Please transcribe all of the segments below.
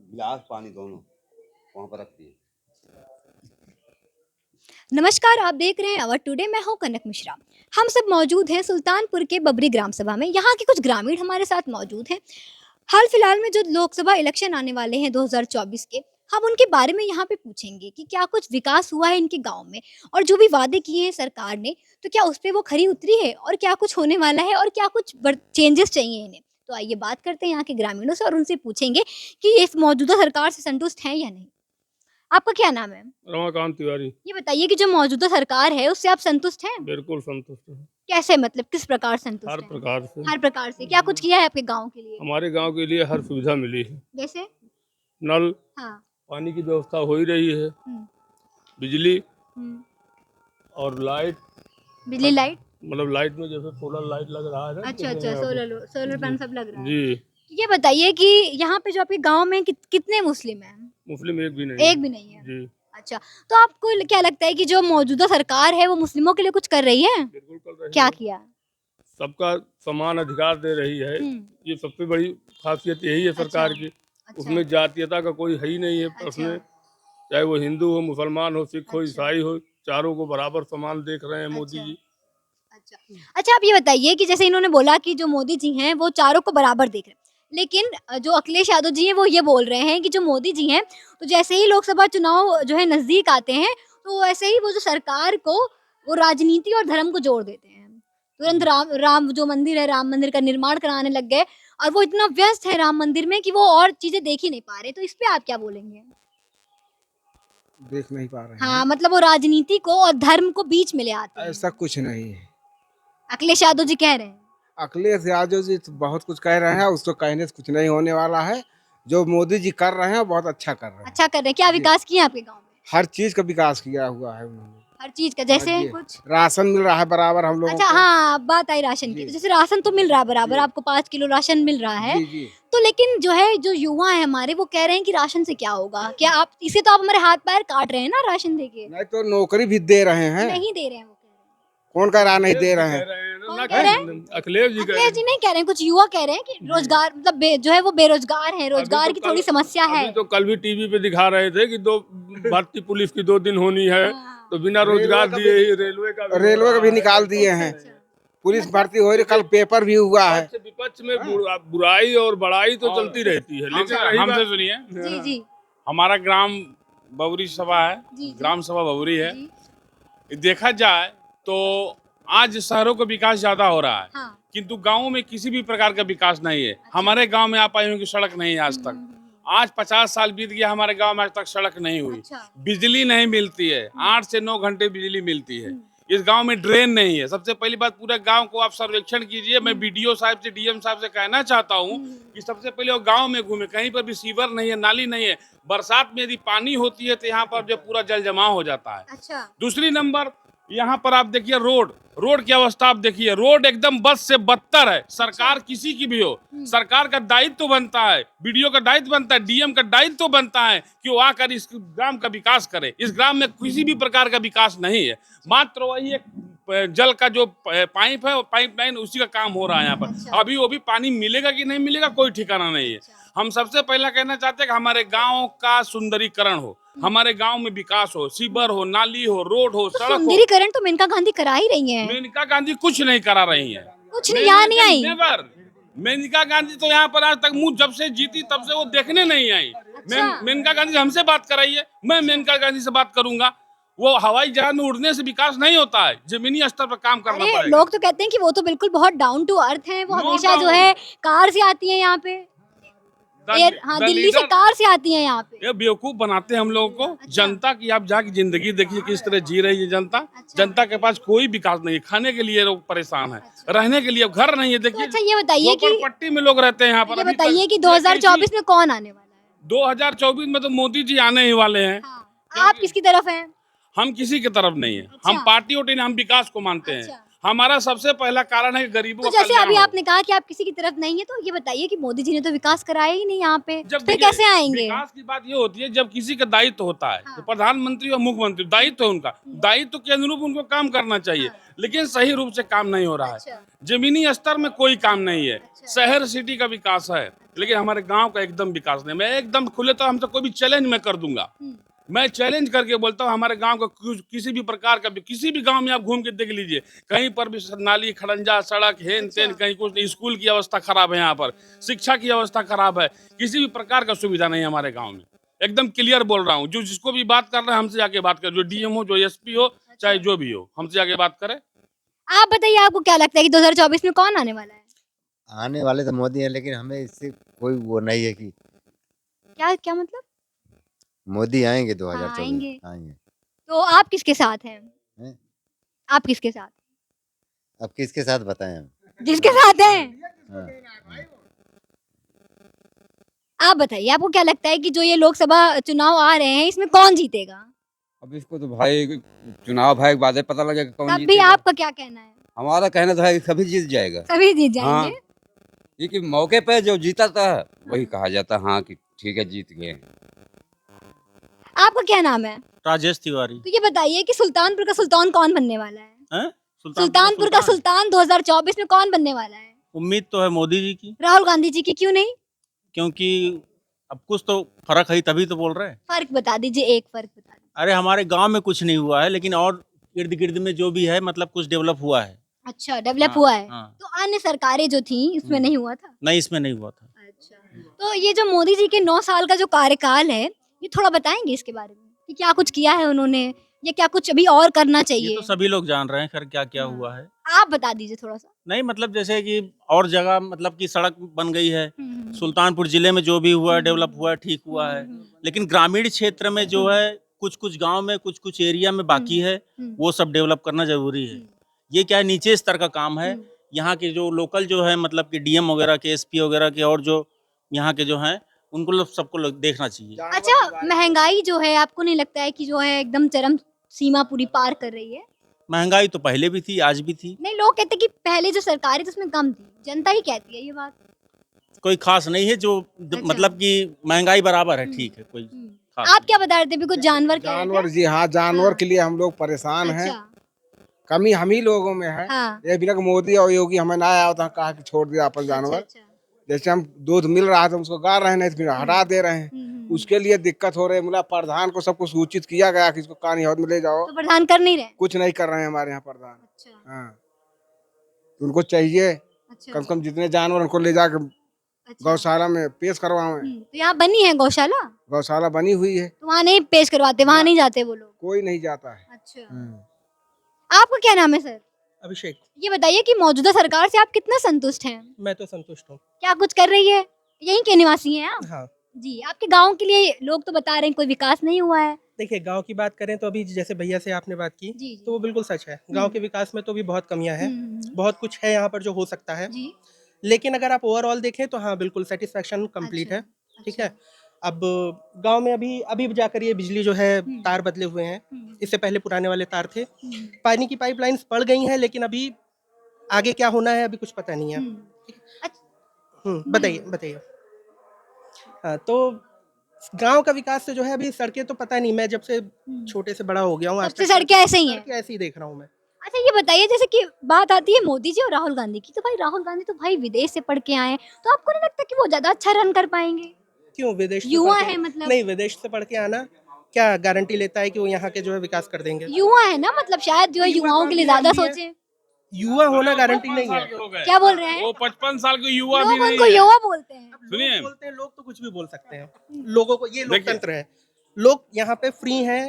गिलास पानी दोनों वहाँ पर रखती है। नमस्कार, आप देख रहे हैं अवर टुडे। मैं हूं कनक मिश्रा। हम सब मौजूद हैं सुल्तानपुर के बबरी ग्राम सभा में। यहाँ के कुछ ग्रामीण हमारे साथ मौजूद हैं। हाल फिलहाल में जो लोकसभा इलेक्शन आने वाले हैं 2024 के, हम उनके बारे में यहाँ पे पूछेंगे कि क्या कुछ विकास हुआ है इनके गांव में, और जो भी वादे किए हैं सरकार ने, तो क्या उस पे वो खरी उतरी है, और क्या कुछ होने वाला है, और क्या कुछ चेंजेस चाहिए इन्हें। तो आइए बात करते हैं यहाँ के ग्रामीणों से और उनसे पूछेंगे कि ये इस मौजूदा सरकार से संतुष्ट हैं या नहीं। आपका क्या नाम है? रमाकांत तिवारी। ये बताइए कि जो मौजूदा सरकार है उससे आप संतुष्ट हैं? बिल्कुल संतुष्ट है। कैसे, मतलब किस प्रकार संतुष्ट हर हैं? प्रकार से। हर प्रकार से क्या कुछ किया है आपके गांव के लिए? हमारे गांव के लिए हर सुविधा मिली है। जैसे? नल, हाँ। पानी की व्यवस्था हो ही रही है, हम्म, बिजली हम्म। और लाइट। बिजली लाइट? मतलब लाइट में जैसे सोलर लाइट लग रहा है ना, अच्छा जैसे अच्छा, यहाँ पे। सोलर पैनल जी सब लग रहा है। जी। तो ये बताइए कि यहाँ पे जो आपके गांव में कितने मुस्लिम हैं? मुस्लिम एक भी नहीं एक है। भी नहीं है। जी। अच्छा, तो आपको क्या लगता है कि जो मौजूदा सरकार है वो मुस्लिमों के लिए कुछ कर रही है? बिल्कुल कर रही क्या है। किया? सबका समान अधिकार दे रही है। हम्म। ये सबसे बड़ी खासियत यही है अच्छा सरकार की। अच्छा उसमें जातीयता का कोई है ही नहीं है अच्छा प्रश्न। चाहे वो हिंदू हो, मुसलमान हो, सिख हो, अच्छा ईसाई हो, चारों को बराबर समान देख रहे हैं मोदी अच्छा जी। अच्छा। अच्छा, आप ये बताइए कि जैसे इन्होंने बोला कि जो मोदी जी हैं वो चारों को बराबर देख रहे हैं, लेकिन जो अखिलेश यादव जी हैं वो ये बोल रहे हैं कि जो मोदी जी हैं, तो जैसे ही लोकसभा चुनाव जो है नजदीक आते हैं, तो वैसे ही वो जो सरकार को, वो राजनीति और धर्म को जोड़ देते हैं। तुरंत राम राम जो मंदिर है, राम मंदिर का निर्माण कराने लग गए, और वो इतना व्यस्त है राम मंदिर में कि वो और चीजें देख ही नहीं पा रहे। तो इस पे आप क्या बोलेंगे? देख नहीं पा रहे हैं। हाँ, मतलब वो राजनीति को और धर्म को बीच में ले आते ऐसा हैं। कुछ नहीं है। अखिलेश यादव जी कह रहे हैं। अखिलेश यादव जी तो बहुत कुछ कह रहे हैं, उसको कहने से कुछ नहीं होने वाला है। जो मोदी जी कर रहे हैं बहुत अच्छा कर रहे हैं। अच्छा कर रहे हैं। क्या जी। विकास किया आपके गांव में? हर चीज का विकास किया हुआ है उन्होंने। हर चीज का, हाँ जैसे जी। कुछ? राशन मिल रहा है बराबर हम लोगों अच्छा को। हाँ, अब बात आई राशन की। जी तो जैसे राशन तो मिल रहा है बराबर, जी आपको 5 किलो राशन मिल रहा है। जी जी। तो लेकिन जो है, जो युवा है हमारे, वो कह रहे हैं कि राशन से क्या होगा? क्या आप इसे, तो आप हमारे हाथ पैर काट रहे हैं ना राशन देके। नहीं तो नौकरी भी दे रहे हैं। नहीं दे रहे हैं, वो कह रहे हैं। कौन कह रहा नहीं अखिलेश दे जी रहे कह हैं? रहे हैं ना, कौन ना कह रहे हैं? अखिलेश जी कह रहे अखिलेश जी हैं। नहीं कह रहे हैं, कुछ युवा कह रहे हैं कि रोजगार, मतलब जो है वो बेरोजगार है, अभी रोजगार तो की कल थोड़ी समस्या है। अभी तो कल भी टीवी पे दिखा रहे थे कि दो भर्ती पुलिस की 2 दिन होनी है, हाँ। तो बिना रेलवे रोजगार का दिए भी ही रेलवे का भी हो रेलवे का रहा भी है। निकाल दिए अच्छा हैं। अच्छा। पुलिस मतलब भर्ती हो रही, कल पेपर भी हुआ है। पक्ष विपक्ष में बुराई और बड़ाई तो चलती रहती है, लेकिन रही हमसे बात। सुनिए। जी जी हमारा ग्राम बबरी सभा है, जी जी ग्राम सभा बबरी है। जी। देखा जाए तो आज शहरों का विकास ज्यादा हो रहा है, हाँ। किंतु गांवों में किसी भी प्रकार का विकास नहीं है। अच्छा। हमारे गांव में आप आई होंगी, सड़क नहीं है आज तक। हम्म। आज 50 साल बीत गया, हमारे गांव में आज तक सड़क नहीं हुई। अच्छा। बिजली नहीं मिलती है, 8 से 9 घंटे बिजली मिलती है। हम्म। इस गांव में ड्रेन नहीं है। सबसे पहली बात, पूरे गांव को आप सर्वेक्षण कीजिए। मैं बीडीओ साहब से, डीएम साहब से कहना चाहता हूं कि सबसे पहले वो गांव में घूमे, कहीं पर भी सीवर नहीं है, नाली नहीं है। बरसात में यदि पानी होती है तो यहाँ पर जो पूरा जल जमाव हो जाता है। अच्छा। दूसरी नंबर, यहाँ पर आप देखिए रोड की अवस्था आप देखिए। रोड एकदम बद से बदतर है। सरकार किसी की भी हो, सरकार का दायित्व तो बनता है, बीडीओ का दायित्व बनता है, डीएम का दायित्व तो बनता है कि वो आकर इस ग्राम का विकास करे। इस ग्राम में किसी भी प्रकार का विकास नहीं है। मात्र वही एक जल का जो पाइप है, वो पाइप लाइन, उसी का काम हो रहा है यहाँ पर। अच्छा। अभी वो भी पानी मिलेगा कि नहीं मिलेगा कोई ठिकाना नहीं है। हम सबसे पहला कहना चाहते हैं कि हमारे गांव का सुंदरीकरण हो, हमारे गांव में विकास हो, सीवर हो, नाली हो, रोड हो, तो सड़क हो। सुंदरीकरण तो मेनका गांधी करा ही रही हैं। मेनका गांधी कुछ नहीं करा रही है। कुछ नहीं, यहाँ नहीं आई। नेवर। मेनका गांधी तो यहाँ पर आज तक मुंह जब से जीती तब से वो देखने नहीं आई। अच्छा। मेनका गांधी हमसे बात कराइए, मैं मेनका गांधी से बात करूंगा। वो हवाई जहाज में उड़ने से विकास नहीं होता है, जमीनी स्तर पर काम करना अरे पड़ेगा। लोग तो कहते हैं कि वो तो बिल्कुल बहुत डाउन टू अर्थ हैं, वो No हमेशा जो doubt। है कार से आती हैं यहाँ पे। हाँ, दिल्ली से कार से आती हैं यहाँ पे। ये बेवकूफ बनाते हैं हम लोगों को। अच्छा। जनता की आप जाके जिंदगी देखिए किस तरह जी रही है जनता। अच्छा। जनता के पास कोई विकास नहीं है, खाने के लिए लोग परेशान है, अच्छा। रहने के लिए अब घर नहीं है। तो देखिए अच्छा ये बताइए कि पट्टी में लोग रहते हैं यहाँ पर। ये अभी बताइए तक कि 2024 में कौन आने वाला है? 2024 में तो मोदी जी आने ही वाले हैं। हाँ। आप किसकी तरफ हैं? हम किसी की तरफ नहीं है, हम अच्छा। पार्टी वोटी नहीं, हम विकास को मानते हैं। अच्छा। हमारा सबसे पहला कारण है कि गरीबों तो का जैसे कल्याण अभी हो। आपने कहा कि आप किसी की तरफ नहीं है, तो ये बताइए कि मोदी जी ने तो विकास कराया ही नहीं यहाँ पे, जब फिर देखिए, कैसे आएंगे? विकास की बात ये होती है जब किसी का दायित्व होता है, हाँ। तो प्रधानमंत्री और मुख्यमंत्री दायित्व है उनका, दायित्व के अनुरूप उनको काम करना चाहिए, लेकिन सही रूप से काम नहीं हो रहा है। अच्छा। जमीनी स्तर में कोई काम नहीं है, अच्छा। शहर सिटी का विकास है, लेकिन हमारे गांव का एकदम विकास नहीं। मैं एकदम खुले तो हमसे कोई भी चैलेंज मैं कर दूंगा, मैं चैलेंज करके बोलता हूँ हमारे गांव का किसी भी प्रकार का किसी भी गांव में आप घूम के देख लीजिए, कहीं पर भी नाली खड़ंजा सड़क हेन तेन कहीं कुछ नहीं, स्कूल की अवस्था खराब है, यहाँ पर शिक्षा की अवस्था खराब है, किसी भी प्रकार का सुविधा नहीं है हमारे गाँव में। एकदम क्लियर बोल रहा हूँ, जो जिसको भी बात कर रहे हैं हमसे आके बात कर, जो डीएम हो जो एसपी हो चाहे जो भी हो, हमसे आके बात करे। आप बताइए, आपको क्या लगता है कि 2024 में कौन आने वाला है? आने वाले तो मोदी है, लेकिन हमें इससे कोई वो नहीं है कि क्या क्या मतलब? मोदी आएंगे 2024 आएंगे। आएंगे। तो आप किसके साथ हैं? हैं? आप किसके साथ? अब किसके साथ बताएं हम? जिसके साथ हैं। हाँ। आप बताइए, आपको क्या लगता है कि जो ये लोकसभा चुनाव आ रहे हैं, इसमें कौन जीतेगा? अब इसको तो भाई चुनाव भाई बाद में पता लगेगा कौन तब भी जीतेगा। आपका क्या कहना है? हमारा कहना तो है कि सभी जीत जाएगा। सभी जीत हाँ, जाएंगे। ये कि मौके पे जो जीता था वही कहा जाता हाँ कि ठीक है जीत गए। आपका क्या नाम है? राजेश तिवारी। तो ये बताइए कि सुल्तानपुर का सुल्तान कौन बनने वाला है? हैं? सुल्तानपुर का सुल्तान 2024 में कौन बनने वाला है? उम्मीद तो है मोदी जी की, राहुल गांधी जी की, क्यों नहीं? क्योंकि अब कुछ तो फर्क है तभी तो बोल रहे हैं। फर्क बता दीजिए, एक फर्क बता दीजिए। अरे हमारे गांव में कुछ नहीं हुआ है, लेकिन और इर्द गिर्द में जो भी है मतलब कुछ डेवलप हुआ है। अच्छा, डेवलप हाँ, हुआ है। हाँ। तो अन्य सरकारें जो थी इसमें नहीं हुआ था? नहीं, इसमें नहीं हुआ था। अच्छा, तो ये जो मोदी जी के 9 साल का जो कार्यकाल है, ये थोड़ा बताएंगे इसके बारे में कि क्या कुछ किया है उन्होंने, या क्या कुछ अभी और करना ये चाहिए? तो सभी लोग जान रहे हैं खैर क्या क्या हाँ। हुआ है। आप बता दीजिए थोड़ा सा। नहीं मतलब जैसे कि और जगह मतलब कि सड़क बन गई है, हम्म, सुल्तानपुर जिले में जो भी हुआ है डेवलप हुआ है, ठीक हुआ है, हम्म, लेकिन ग्रामीण क्षेत्र में जो है कुछ कुछ गांव में कुछ कुछ एरिया में बाकी है, वो सब डेवलप करना जरूरी है। ये क्या है नीचे स्तर का काम है। यहाँ के जो लोकल जो है मतलब कि डीएम वगैरह के, एसपी वगैरह के, और जो यहाँ के जो हैं उनको सबको देखना चाहिए। अच्छा, महंगाई जो है आपको नहीं लगता है कि जो है एकदम चरम सीमा पूरी पार कर रही है? महंगाई तो पहले भी थी, आज भी थी। नहीं, लोग कहते हैं कि पहले जो सरकार थी उसमें कम थी, जनता ही कहती है ये बात। कोई खास नहीं है जो मतलब कि महंगाई बराबर है, ठीक है, कोई खास आप क्या बता रहे थे? भी कुछ जानवर कह रहे थे? जानवर जी हाँ, जानवर के लिए हम लोग परेशान हैं। अच्छा, कमी हम ही लोगों में है। हाँ। ये बिना मोदी और योगी हमें ना आया था, कहा कि छोड़ दिया अपन जानवर। अच्छा, जैसे हम दूध मिल रहा था उसको गा रहे हैं, नहीं तो फिर हटा दे रहे हैं। हम्म। उसके लिए दिक्कत हो रही है। मतलब प्रधान को सबको सूचित किया गया कि इसको कानी हौद में ले जाओ, तो प्रधान कर नहीं रहे? कुछ नहीं कर रहे हैं हमारे यहाँ प्रधान। अच्छा, हाँ, तो उनको चाहिए अच्छा, कम से कम जितने जानवर उनको ले जाकर अच्छा। गौशाला में पेश करवाएं। तो यहाँ बनी है गौशाला? गौशाला बनी हुई है, तो वहाँ नहीं पेश करवाते, वहाँ नहीं जाते वो लोग? कोई नहीं जाता है। अच्छा, हम्म। आपका क्या नाम है सर? अभिषेक। ये बताइए कि मौजूदा सरकार से आप कितना संतुष्ट हैं? मैं तो संतुष्ट हूँ। क्या कुछ कर रही है? यहीं के निवासी हैं आप? हाँ, जी, आपके गांव के लिए लोग तो बता रहे हैं कोई विकास नहीं हुआ है। देखिए गांव की बात करें तो अभी जैसे भैया से आपने बात की, जी, तो वो बिल्कुल सच है। गांव के विकास में तो भी बहुत कमियां हैं, बहुत कुछ है यहाँ पर जो हो सकता है। जी, लेकिन अगर आप ओवरऑल देखें तो हाँ बिल्कुल सेटिस्फेक्शन कंप्लीट है। ठीक है। अब गांव में अभी अभी जाकर ये बिजली जो है तार बदले हुए हैं, इससे पहले पुराने वाले तार थे। पानी की पाइपलाइंस पड़ गई हैं, लेकिन अभी आगे क्या होना है अभी कुछ पता नहीं है। बताइए बताइए। हाँ, तो गांव का विकास से जो है अभी सड़कें तो पता नहीं, मैं जब से छोटे से बड़ा हो गया हूँ आज सबसे तक सड़कें ऐसे ही हैं। सड़कें ऐसे ही देख रहा हूँ मैं। अच्छा, ये बताइए जैसे कि बात आती है मोदी जी और राहुल गांधी की, तो भाई राहुल गांधी तो भाई विदेश से पढ़ के आए हैं, तो आपको नहीं लगता कि वो ज्यादा अच्छा रन कर पाएंगे? क्यों विदेश से युवा पढ़ के- है मतलब। नहीं, विदेश से पढ़ के आना क्या गारंटी लेता है कि वो यहाँ के जो है विकास कर देंगे? युवा है ना, मतलब शायद जो है युवाओं के लिए ज्यादा सोचे। युवा होना गारंटी नहीं है। क्या बोल रहे हैं? वो 55 साल के युवा भी लोग नहीं उनको है। युवा बोलते हैं। सुनिए। लोग बोलते हैं, लोग तो कुछ भी बोल सकते हैं। लोगों को ये लोकतंत्र है, लोग यहाँ पे फ्री हैं,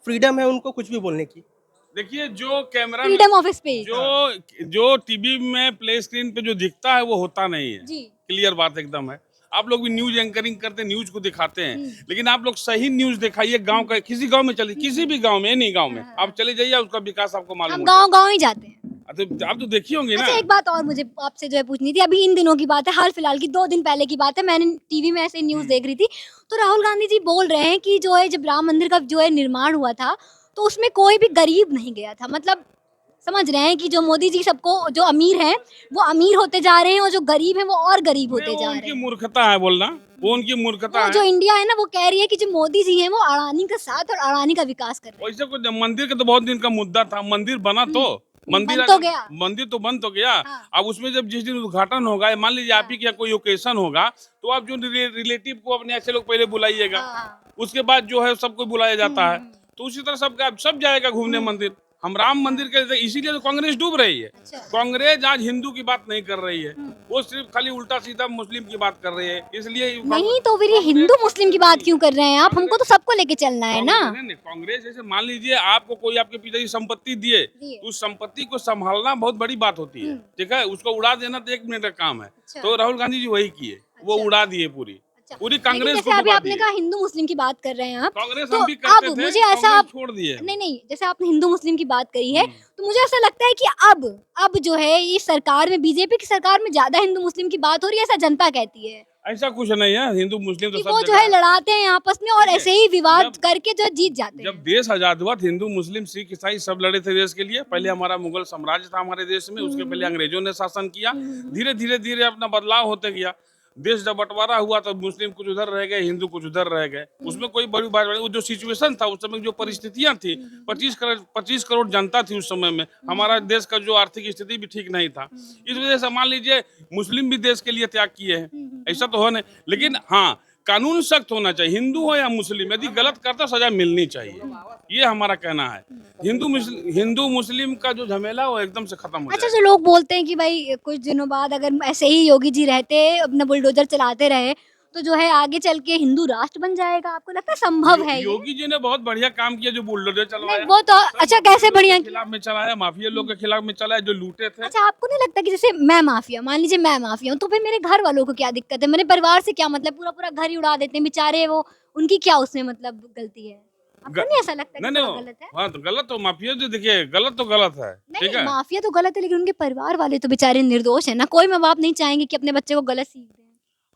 फ्रीडम है उनको कुछ भी बोलने की। देखिए जो कैमरा फ्रीडम ऑफ स्पीच। जो टीवी में प्ले स्क्रीन पे जो दिखता है वो होता नहीं है। जी, क्लियर बात एकदम है। आप लोग भी न्यूज एंकरिंग करते हैं, न्यूज को दिखाते हैं, लेकिन आप लोग सही न्यूज दिखाइए। गांव का किसी गांव में चलिए, किसी भी गांव में, नहीं गांव में आप चले जाइए, उसका विकास आपको मालूम हम हो गांव गांव ही जाते हैं। जाएगा। आप तो देखी होंगी ना। अच्छा, एक बात और मुझे आपसे जो है पूछनी थी। अभी इन दिनों की बात है, हाल फिलहाल की 2 दिन पहले की बात है, मैंने टीवी में ऐसे न्यूज देख रही थी, तो राहुल गांधी जी बोल रहे हैं कि जो है जब राम मंदिर का जो है निर्माण हुआ था, तो उसमें कोई भी गरीब नहीं गया था। मतलब समझ रहे हैं कि जो मोदी जी सबको, जो अमीर हैं वो अमीर होते जा रहे हैं और जो गरीब हैं वो और गरीब होते जा रहे उनकी हैं। मूर्खता है बोलना, वो उनकी मूर्खता वो है। जो इंडिया है ना वो कह रही है कि जो मोदी जी हैं वो अडानी का साथ और अडानी का विकास कर रहे हैं। वैसे कुछ मंदिर का तो बहुत दिन का मुद्दा था, मंदिर बना तो मंदिर बन तो गया। मंदिर तो बन तो गया। हाँ। अब उसमें जब जिस दिन उद्घाटन होगा, मान लीजिए आप ही के यहाँ कोई ओकेशन होगा, तो आप जो रिलेटिव को अपने अच्छे लोग पहले बुलाइएगा, हाँ। उसके बाद जो है सबको बुलाया जाता है। तो उसी तरह सब जाएगा घूमने मंदिर। हम राम मंदिर के, इसीलिए तो कांग्रेस डूब रही है। अच्छा। कांग्रेस आज हिंदू की बात नहीं कर रही है, वो सिर्फ खाली उल्टा सीधा मुस्लिम की बात कर रही है। इसलिए नहीं तो फिर ये हिंदू मुस्लिम की बात क्यों कर रहे हैं आप? हमको तो सबको लेके चलना है ना। नहीं, कांग्रेस जैसे मान लीजिए आपको कोई आपके पिताजी संपत्ति दिए, तो उस संपत्ति को संभालना बहुत बड़ी बात होती है, ठीक है। उसको उड़ा देना तो 1 मिनट का काम है। अच्छा। तो राहुल गांधी जी वही किए, वो उड़ा दिए पूरी लेकिन कांग्रेस जैसे को अभी डुबा आपने दिए। कहा हिंदू मुस्लिम की बात कर रहे हैं आप, कांग्रेस तो हम भी करते अब थे, मुझे ऐसा कांग्रेस आप छोड़ दिए। नहीं, जैसे आपने हिंदू मुस्लिम की बात करी है तो मुझे ऐसा लगता है कि अब जो है इस सरकार में, बीजेपी की सरकार में ज्यादा हिंदू मुस्लिम की बात हो रही है, ऐसा जनता कहती है ऐसा कुछ नहीं है, हिंदू मुस्लिम तो कि सब वो जो जगह है लड़ाते हैं आपस में और देखिए, ऐसे ही विवाद जब- करके जो जीत जाते जब हैं। देश आजाद हुआ, हिंदू मुस्लिम सिख ईसाई सब लड़े थे देश के लिए। पहले हमारा मुगल साम्राज्य था हमारे देश में, उसके पहले अंग्रेजों ने शासन किया। धीरे धीरे अपना बदलाव होते गया। देश जब बंटवारा हुआ तो मुस्लिम कुछ उधर रह गए, हिंदू कुछ उधर रह गए। उसमें कोई बड़ी बात नहीं। वो जो सिचुएशन था उस समय, जो परिस्थितियां थी, 25 करोड़ जनता थी उस समय में। हमारा देश का जो आर्थिक स्थिति भी ठीक नहीं था। इस वजह से मान लीजिए मुस्लिम भी देश के लिए त्याग किए हैं, ऐसा तो हो नहीं। लेकिन हाँ, कानून सख्त होना चाहिए, हिंदू हो या मुस्लिम, यदि गलत करता सजा मिलनी चाहिए, ये हमारा कहना है। हिंदू मुस्लिम का जो झमेला वो एकदम से खत्म हो अच्छा, जाए। जो लोग बोलते हैं कि भाई कुछ दिनों बाद अगर ऐसे ही योगी जी रहते, अपना बुलडोजर चलाते रहे, तो जो है आगे चल के हिंदू राष्ट्र बन जाएगा। आपको लगता है संभव है ये? योगी जी ने बहुत बढ़िया काम किया, जो बुलडोजर चलवाया। नहीं, वो तो अच्छा, कैसे बढ़िया के खिलाफ में चलाया, माफिया लोग के खिलाफ में चलाया, जो लूटे थे। अच्छा, आपको नहीं लगता कि जैसे मैं माफिया, मान लीजिए मैं माफिया हूँ, तो फिर मेरे घर वालों को क्या दिक्कत है? मेरे परिवार से क्या मतलब? पूरा पूरा घर ही उड़ा देते हैं बेचारे, वो उनकी क्या उसमें मतलब गलती है? आपको नहीं ऐसा लगता कि नहीं, थोड़ा गलत है? हाँ तो गलत, तो माफिया जो देखिए गलत तो गलत है, ठीक नहीं, है। माफिया तो गलत है, लेकिन उनके परिवार वाले तो बेचारे निर्दोष है ना। कोई माँ बाप नहीं चाहेंगे कि अपने बच्चे को गलत सीख दें।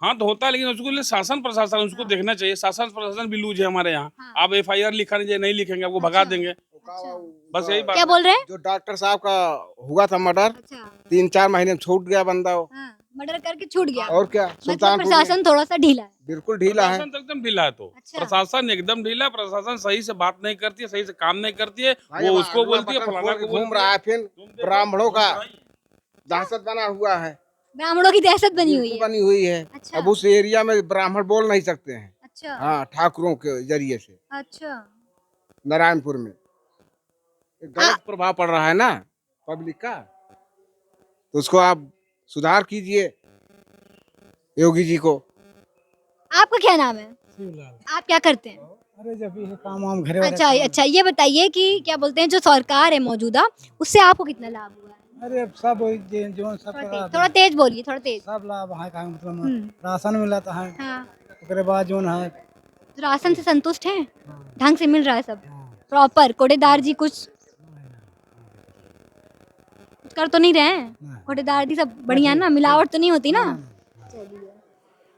हाँ तो होता है, लेकिन उसको लिए शासन प्रशासन उसको देखना चाहिए। शासन प्रशासन भी लूज है हमारे यहाँ। हाँ। आप FIR लिखा नहीं लिखेंगे, आपको भगा देंगे, बस यही बात क्या है। बोल रहे हैं? जो डॉक्टर साहब का हुआ था मर्डर, अच्छा, 3-4 महीने में छूट गया बंदा वो। हाँ, मर्डर करके छूट गया। और क्या, मतलब सुल्तानपुर में प्रशासन थोड़ा सा ढीला है। बिल्कुल ढीला है। प्रशासन तो एकदम ढीला है। तो अच्छा। प्रशासन एकदम ढीला है। प्रशासन सही से बात नहीं करती है, सही से काम नहीं करती है। भाई, वो अब उसको अगला बोलती है, बटन फलाना खोल के को घूम रहा है, फिर ब्राह्मणों का दहशत बना हुआ है, ब्राह्मणों की दहशत बनी हुई बिल्कुल है। बनी हुई है। अच्छा। अब उस एरिया में ब्राह्मण बोल नहीं सकते हैं। अच्छा। हाँ, ठाकुरों के जरिए से अच्छा। नारायणपुर में एक गलत प्रभाव पड़ रहा है ना पब्लिक का, तो उसको आप सुधार कीजिए योगी जी को। आपका क्या नाम है? आप क्या करते हैं? अरे जब ये काम वाम घरे अच्छा, ये बताइए कि क्या बोलते हैं, जो सरकार है मौजूदा, उससे आपको कितना लाभ हुआ है? अरे सब जो सब थोड़ा तेज बोलिए, थोड़ा तेज। सब लाभ है का मतलब हम्म। राशन मिलता है, हाँ, उसके बाद जो है राशन से संतुष्ट हैं? ढंग से मिल रहा है सब प्रॉपर? कोटेदार जी कुछ कर तो नहीं रहे हैं? कोटेदार जी सब बढ़िया ना, मिलावट तो नहीं होती ना? चलिए,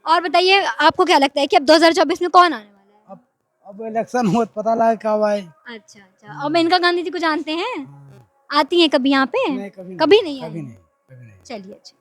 और बताइए आपको क्या लगता है कि अब 2024 में कौन आने वाला है? अब इलेक्शन हो तो पता लगे कब आए। अच्छा, और मेनका गांधी जी को जानते हैं? आती हैं कभी यहाँ पे? नहीं, कभी कभी नहीं आई? कभी नहीं। चलिए, अच्छा।